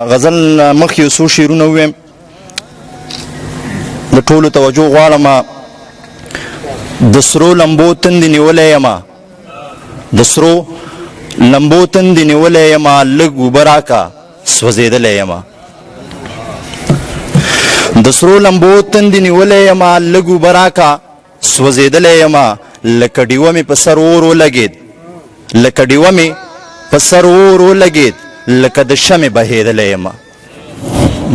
غزل مخکې یو څو شعرونه وویم د ټولو توجه غواړم. د سرو لمبو تندې نیولی یمه، د سرو لمبو تندې نیولی یمه، لږ اوبه راکه سوځېدلی یمه. د سرو لمبو تندې نیولی یمه، لږ اوبه راکه سوځېدلی یمه. لکه ډیوه مې په سر اور ولګېد، لکه ډیوه مې په سر اور ولګېد، لکه د شمې بهېدلی یمه.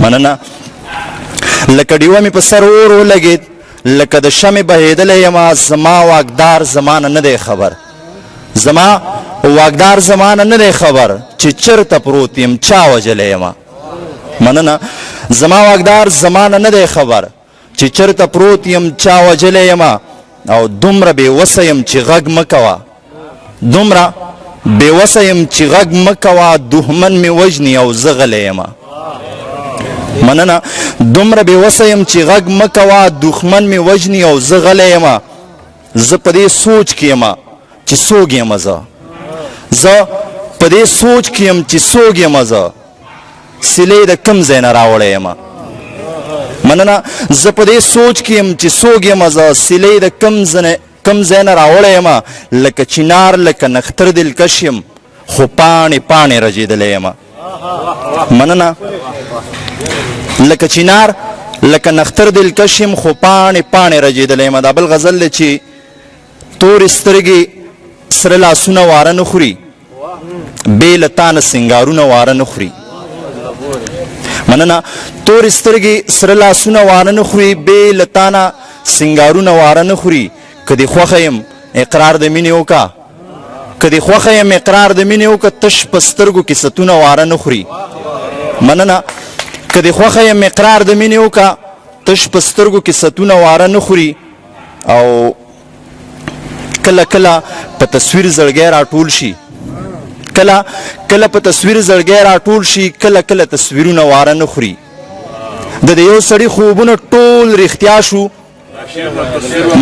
مننه. لکه ډیوه مې په سر اور ولګېد، لکه د شمې بهېدلی یمه. زما واکدار زمانه نه دی خبر، زما واکدار زمانه نه دی خبر چې چرته پروت یم چا وجلی یمه. مننه. زما واکدار زمانه نه دی خبر چې چرته پروت یم چا وجلی یمه. او دومره بېوسه یم چې غږ مه کوه، دومره بېوسه یم چې غږ مه کوه، دښمن مې وژني او زه غلی یمه. مننه. دومره بېوسه یم چې غږ مه کوه، دښمن مې وژني او زه غلی یمه. زه په دې سوچ کې یمه چې څوک یمه زه، زه په دې سوچ کې یم چې څوک یمه زه، سیلې د کوم ځای نه راوړی یمه. مننه. زه په دې سوچ کې یم چې څوک یمه زه، سیلې د کوم ځای نه راوړی یمه. لکه چنار لکه نختر دلکش یم، خو پاڼې پاڼې رژېدلی یمه. مننه. لکه چنار لکه نختر دلکش یم، خو پاڼې پاڼې رژېدلی یمه. دا بل غزل دی چې تورې سترګې سره لاسونه واره نه خوري، بې له تا نه سینګارونه واره نه خوري. مننه. تورې سترګې سره لاسونه واره نه خوري، بې له تا نه سینګارونه واره نه خوري. که دې خوښه یم اقرار د مینې وکړه، که دې خوښه یم اقرار د مینې وکړه، تش په سترګو کې ستونه واره نه خوري. مننه. که دې خوښه یم اقرار د مینې وکړه، تش په سترګو کې ستونه واره نه خوري. او کله کله په تصویر زړګی راټول شي، کله کله په تصویر زړګی راټول شي، کله کله تصویرونه واره نه خوري. د دې یو سړي خوبونه ټول رښتیا شو.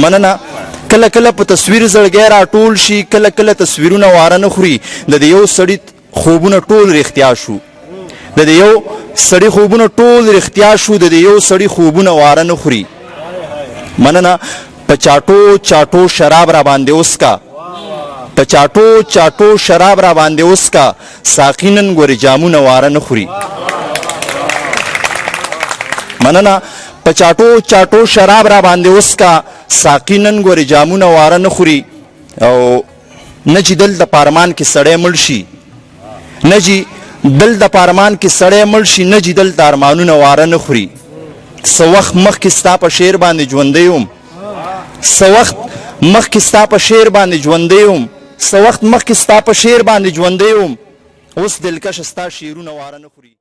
مننه. کله کله په تصویر زړګی راټول شي، کله کله تصویرونه واره نه خوري. د دې یو سړي خوبونه ټول رښتیا شو، د دې یو سړي خوبونه ټول رښتیا شو، د دې یو سړي خوبونه واره نه خوري. مننه. په چاټو چاټو شراب را باندې وسکه، په چاټو چاټو شراب را باندې وسکه، ساقي نن ګورې جامونه واره نه خوري. مننه. په چاټو چاټو شراب را باندې وسکه، ساقي نن ګورې جامونه واره نه خوري. او نه چې دل د پارمان کې سړی مړ شي، نه چې دل د پارمان کې سړی مړ شي، نه چې دل د ارمانونه واره نه خوري. څه وخت مخکې ستا په شعر باندې ژوندی وم، څه وخت مخکې ستا په شعر باندې ژوندی وم، څه وخت مخکې ستا په شعر باندې ژوندی وم، اوس دلکشه ستا شعرونه واره نه خوري.